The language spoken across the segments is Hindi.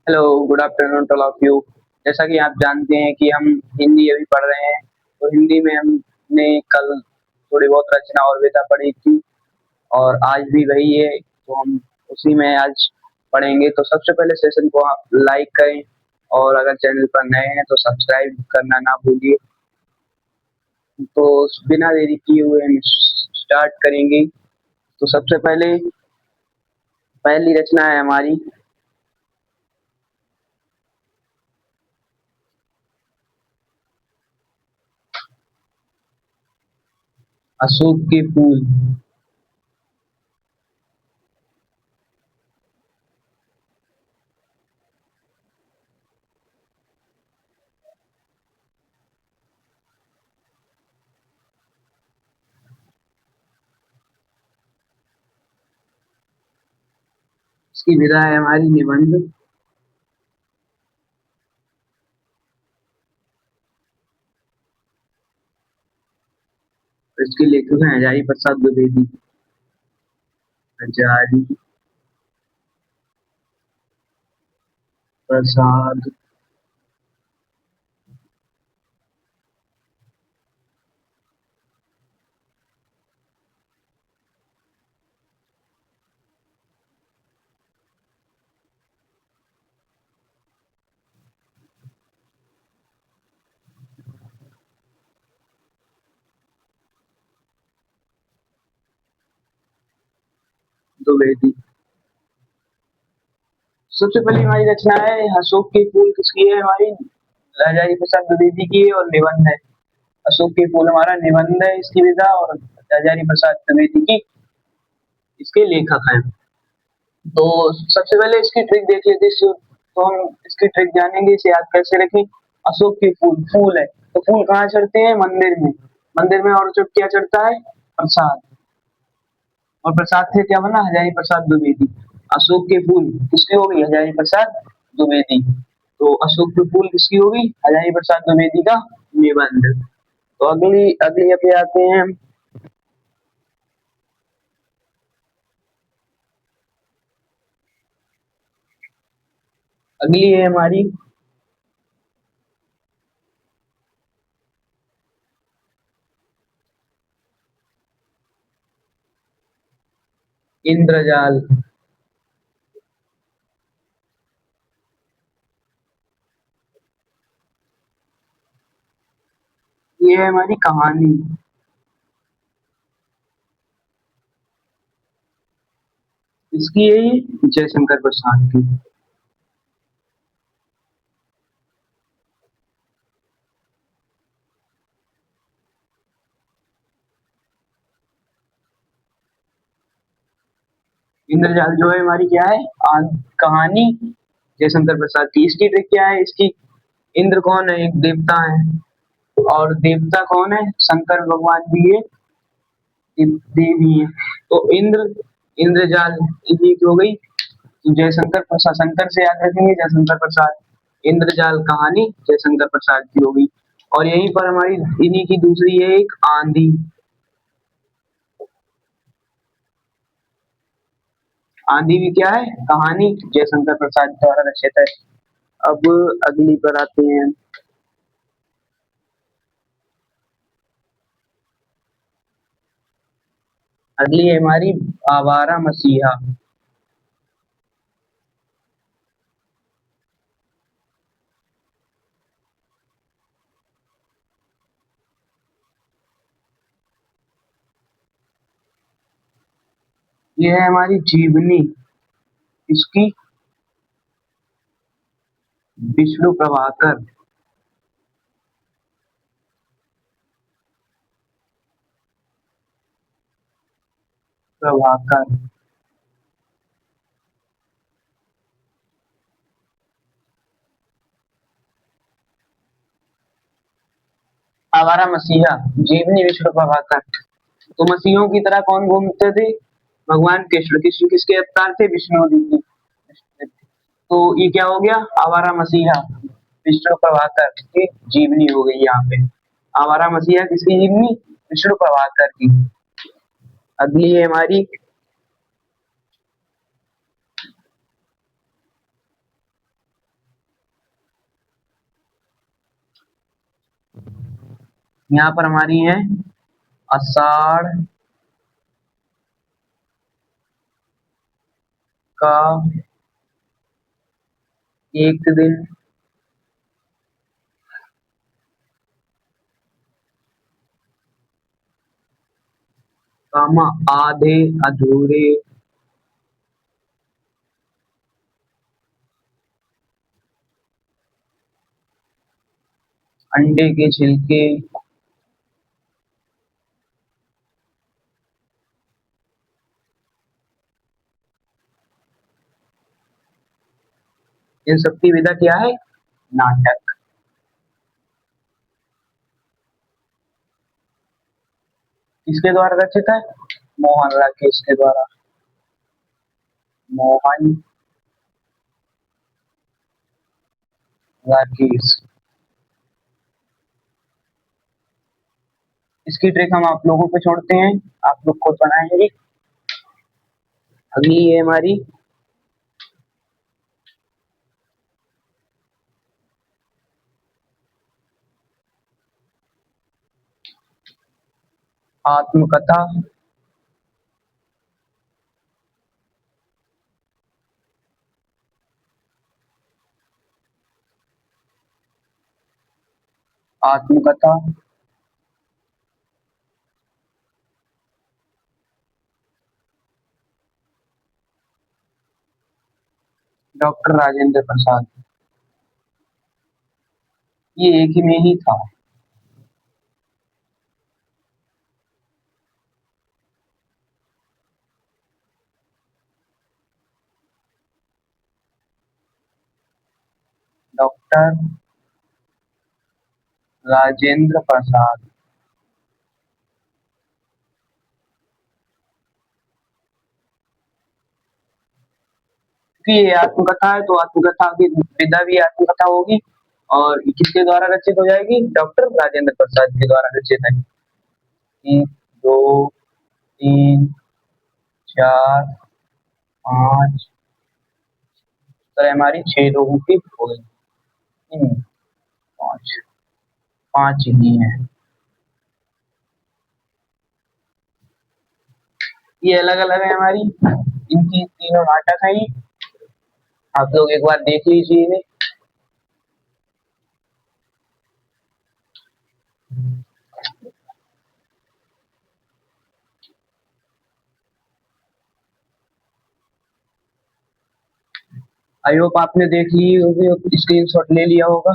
Hello, good afternoon to all of you. जैसा कि आप जानते हैं कि हम हिंदी अभी पढ़ रहे हैं, तो हिंदी में हमने कल थोड़ी बहुत रचना और विधा पढ़ी थी और आज भी वही है, तो हम उसी में आज पढ़ेंगे। तो सबसे पहले सेशन को आप लाइक करें और अगर चैनल पर नए हैं तो सब्सक्राइब करना ना भूलिए। तो बिना देरी किए हुए हम स्टार्ट करेंगे। तो सबसे पहले पहली रचना है हमारी अशोक के फूल। इसकी विधा है हमारी निबंध। इसके लेखक हैं हजारी प्रसाद द्विवेदी। हजारी प्रसाद द्विवेदी। सबसे पहली हमारी रचना है अशोक के फूल। किसकी है? हमारी हजारी प्रसाद द्विवेदी की है और निबंध है। अशोक के फूल हमारा निबंध है, इसकी विधा, और हजारी प्रसाद द्विवेदी की इसके लेखक हैं। तो सबसे पहले इसकी ट्रिक देख लेते हैं। तो हम इसकी ट्रिक जानेंगे, इसे याद कैसे रखें। अशोक के फूल, फूल है तो फूल कहाँ चढ़ते हैं? मंदिर में। मंदिर में और जब क्या चढ़ता है? प्रसाद। और प्रसाद से क्या बना? हजारी प्रसाद द्विवेदी। अशोक के फूल किसकी होगी? हजारी प्रसाद द्विवेदी। तो अशोक के फूल किसकी होगी? हजारी प्रसाद द्विवेदी का निबंध। तो अगली अगली पे आते हैं हम। अगली है हमारी इंद्रजाल। ये है हमारी कहानी। इसकी है ये जयशंकर प्रसाद की। इंद्रजाल जो है हमारी क्या है? कहानी जयशंकर प्रसाद की। इसकी ट्रिक क्या है इसकी? इंद्र कौन है? एक देवता है। और देवता कौन है? शंकर भगवान भी है, देवी है। तो इंद्रजाल ये हो गई। तो जयशंकर प्रसाद, शंकर से याद रखेंगे जयशंकर प्रसाद। इंद्रजाल कहानी जयशंकर प्रसाद की होगी। और यहीं पर हमारी इन्हीं की दूसरी है एक आंधी। आंधी भी क्या है? कहानी जयशंकर प्रसाद द्वारा रचित है। अब अगली पर आते हैं। अगली है हमारी आवारा मसीहा। ये है हमारी जीवनी। इसकी विष्णु प्रभाकर। प्रभाकर। आवारा मसीहा, जीवनी विष्णु प्रभाकर। तो मसीहों की तरह कौन घूमते थे? भगवान कृष्ण। कृष्ण किसके अवतार थे? विष्णु जी के। तो ये क्या हो गया? आवारा मसीहा विष्णु प्रभाकर की जीवनी हो गई यहाँ पे। आवारा मसीहा किसकी जीवनी? विष्णु प्रभाकर की। अगली है हमारी यहाँ पर हमारी है आषाढ़ का एक दिन, कामा आधे अधूरे, अंडे के छिलके, इन सबकी विधा क्या है? नाटक। किसके द्वारा रचित है? मोहन राकेश के द्वारा। मोहन राकेश। इसकी ट्रिक हम आप लोगों पे छोड़ते हैं, आप लोग खुद बनाएंगे। अगली है हमारी आत्मकथा। आत्मकथा डॉक्टर राजेंद्र प्रसाद। ये एक ही में ही था। डॉक्टर राजेंद्र प्रसाद। क्योंकि ये आत्मकथा है तो आत्मकथा की विधा भी आत्मकथा होगी, और ये किसके द्वारा रचित हो जाएगी? डॉक्टर राजेंद्र प्रसाद के द्वारा रचित है। 1 2 3 4 5, तो हमारी 6 लोगों की हो गई। 5 5 ही है। ये अलग अलग है हमारी, इनकी तीनों नाटक है। आप लोग एक बार देख लीजिए। आई होप आपने देख ली होगी, स्क्रीनशॉट ले लिया होगा।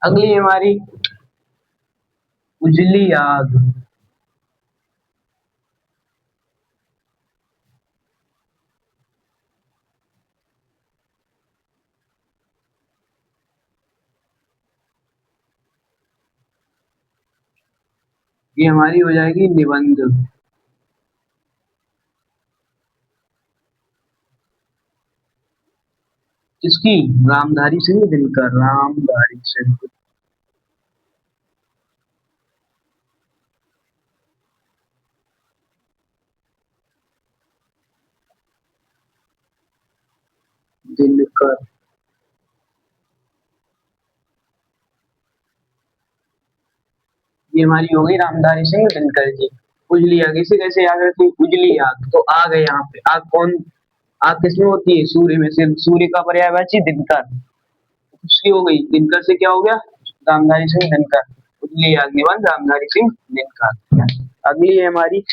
अगली हमारी उजली आग। ये हमारी हो जाएगी निबंध। किसकी? रामधारी सिंह दिनकर। रामधारी सिंह दिनकर। ये हमारी हो गई रामधारी सिंह दिनकर जी। उजली आग इसे कैसे याद रखी? उजली आग तो आग है यहाँ पे। आग कौन? आग किसमें होती है? सूर्य में। सिर्फ सूर्य का पर्यायवाची दिनकर, उसकी हो गई। दिनकर से क्या हो गया? रामधारी सिंह दिनकर। उजली आग निबंध रामधारी सिंह दिनकर। अगली है हमारी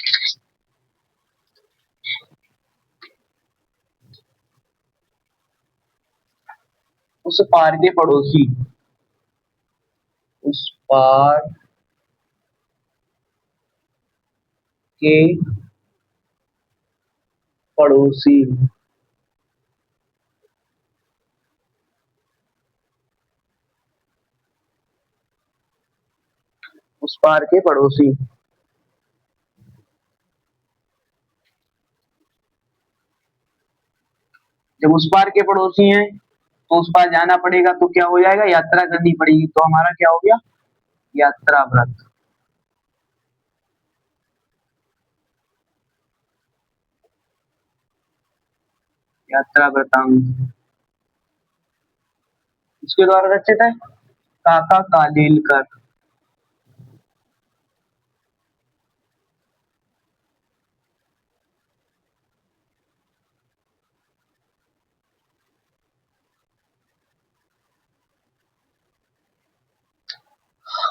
उस पार के पड़ोसी। उस पार के पड़ोसी। उस पार के पड़ोसी। जब उस पार के पड़ोसी हैं तो उस पार जाना पड़ेगा, तो क्या हो जाएगा, यात्रा करनी पड़ेगी, तो हमारा क्या हो गया, यात्रा व्रत। यात्रा व्रतांग इसके द्वारा रचित है, काका कालेलकर।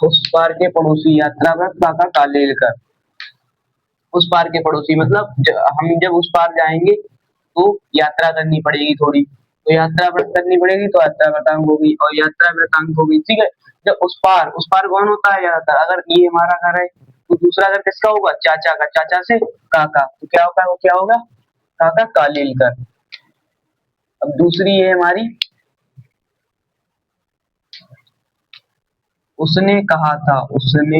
उस पार के पड़ोसी, यात्रा व्रत, काका कालेलकर। उस पार के पड़ोसी मतलब हम जब उस पार जाएंगे तो यात्रा करनी पड़ेगी थोड़ी, तो यात्रा व्रत करनी पड़ेगी, तो यात्रा व्रतांग होगी, और यात्रा व्रतांग होगी, ठीक है। जब उस पार कौन होता है, ज्यादातर अगर ये हमारा घर है तो दूसरा घर किसका होगा, चाचा का, चाचा से काका, तो क्या होगा, वो क्या होगा, काका कालेलकर। अब दूसरी है हमारी, उसने कहा था, उसने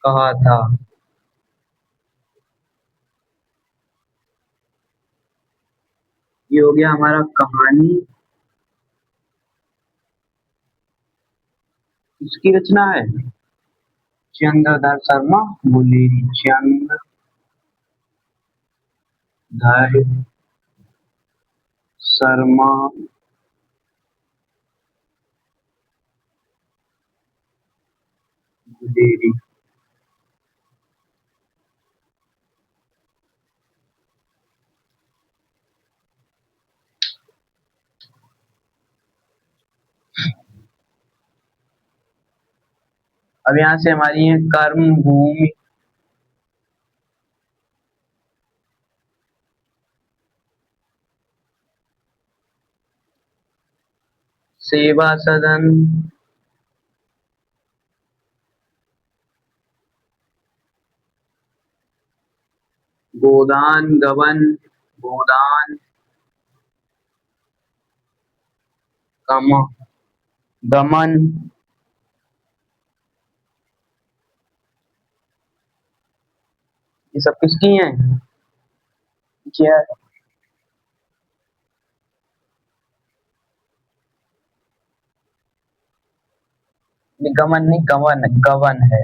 कहा था। ये हो गया हमारा कहानी। इसकी रचना है चंद्रधर शर्मा गुलेरी, चंद्रधर शर्मा गुलेरी। अब यहाँ से हमारी है कर्म भूमि, सेवा सदन, गोदान गबन, गोदान कम गमन, ये सब किसकी हैं, क्या, गमन नहीं, गवन, गवन है।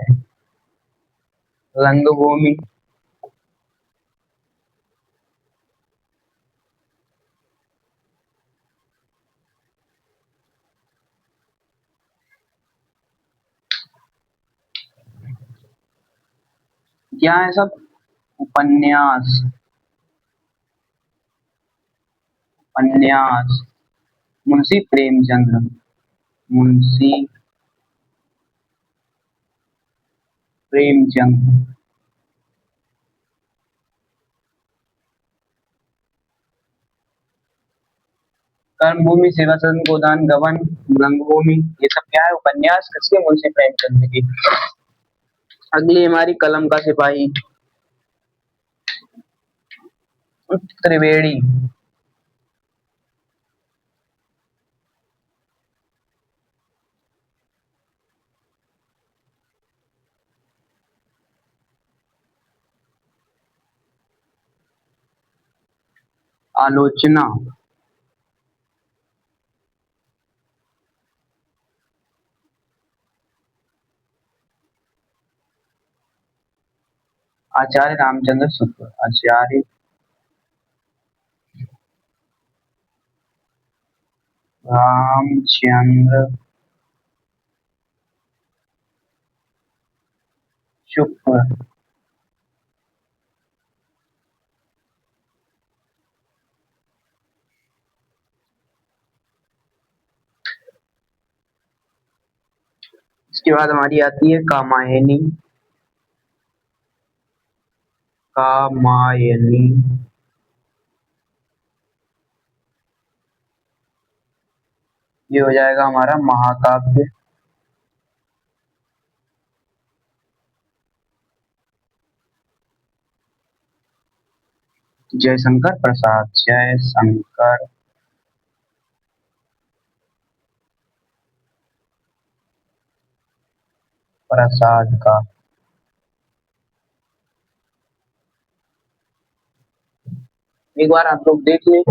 रंगभूमि, क्या है सब, उपन्यास, उपन्यास, मुंशी प्रेमचंद्र, मुंशी प्रेमचंद। कर्मभूमि, सेवा सदन, गोदान गबन, रंगभूमि, ये सब क्या है, उपन्यास किसके, मुंशी प्रेमचंद की। अगली हमारी कलम का सिपाही, त्रिवेणी, आलोचना, आचार्य रामचंद्र शुक्ल, आचार्य रामचंद्र शुक्ल। इसके बाद हमारी आती है कामायनी, कामायनी, ये हो जाएगा हमारा महाकाव्य। जयशंकर प्रसाद, जयशंकर प्रसाद का। एक बार आप लोग देख लें,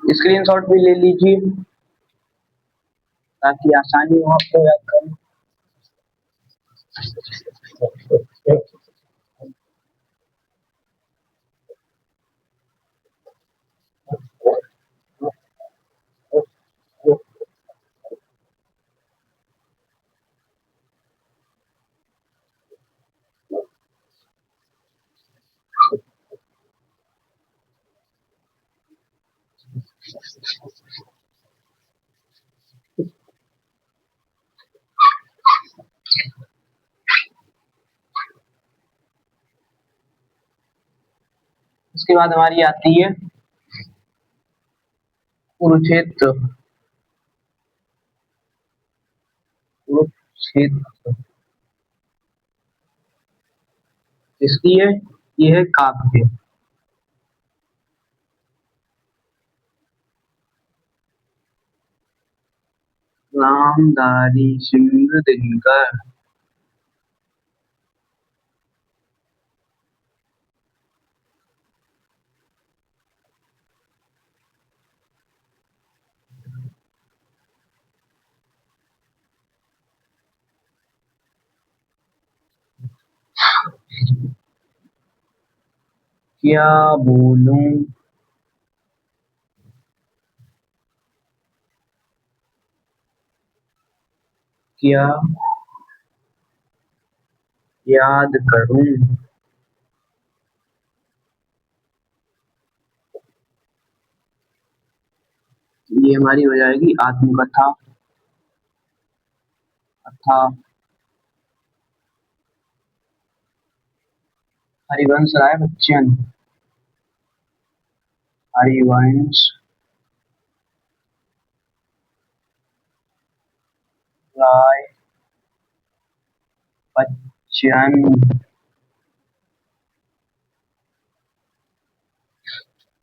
स्क्रीनशॉट भी ले लीजिए ताकि आसानी हो आपको याद करने। उसके बाद हमारी आती है कुरुक्षेत्र। कुरुक्षेत्र किसकी है? ये है काव्य। नामधारी सिंह दिनकर। क्या बोलूं, क्या याद करूं। ये हमारी हो जाएगी आत्मकथा। कथा हरिवंश राय बच्चन। हरिवंश राय बच्चन।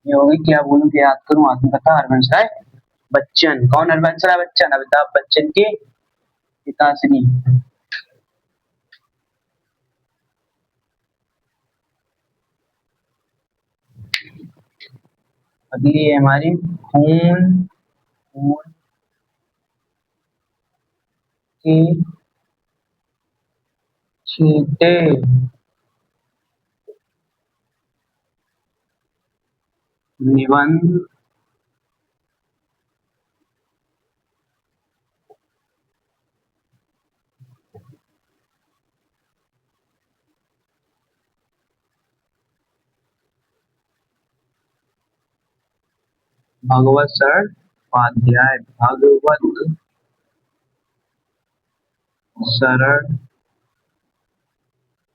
ये होगी क्या बोलूं क्या याद करूं आत्मकथा हरिवंश राय बच्चन। कौन हरिवंश राय बच्चन? अमिताभ बच्चन के पिताश्री। अगली है हमारी खून। खून के छींटे। निबंध। भगवत शरण उपाध्याय। भगवत शरण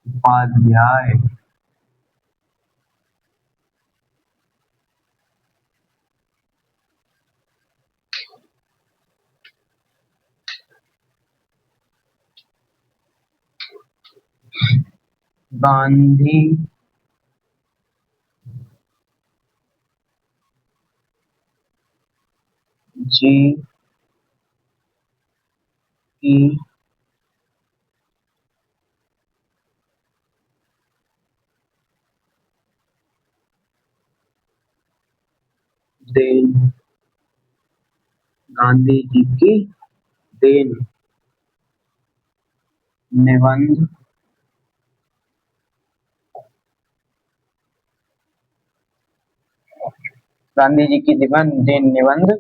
उपाध्याय। गांधी जी की देन। गांधी जी की देन। निबंध। गांधी जी की निबंध देन निबंध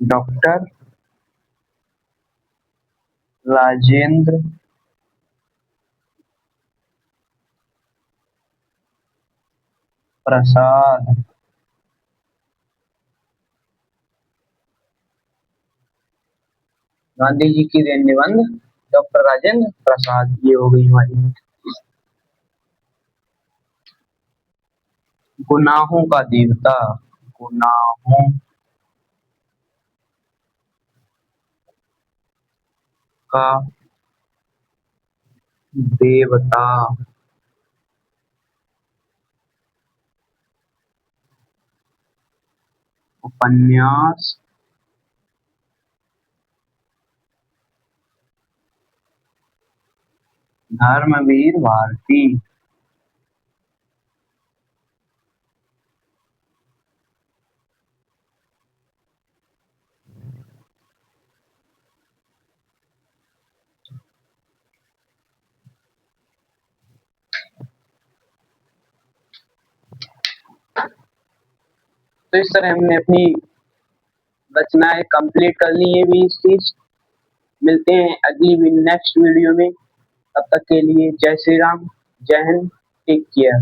डॉक्टर राजेंद्र प्रसाद। गांधी जी की देन निबंध डॉक्टर राजेंद्र प्रसाद। ये हो गई हमारी। गुनाहों का देवता। गुनाहों का देवता। उपन्यास धर्मवीर भारती। तो इस तरह हमने अपनी रचनाएं कंप्लीट कर ली है 20-30। मिलते हैं अगली नेक्स्ट वीडियो में। तब तक के लिए जय श्री राम, जय हिंद, टेक केयर।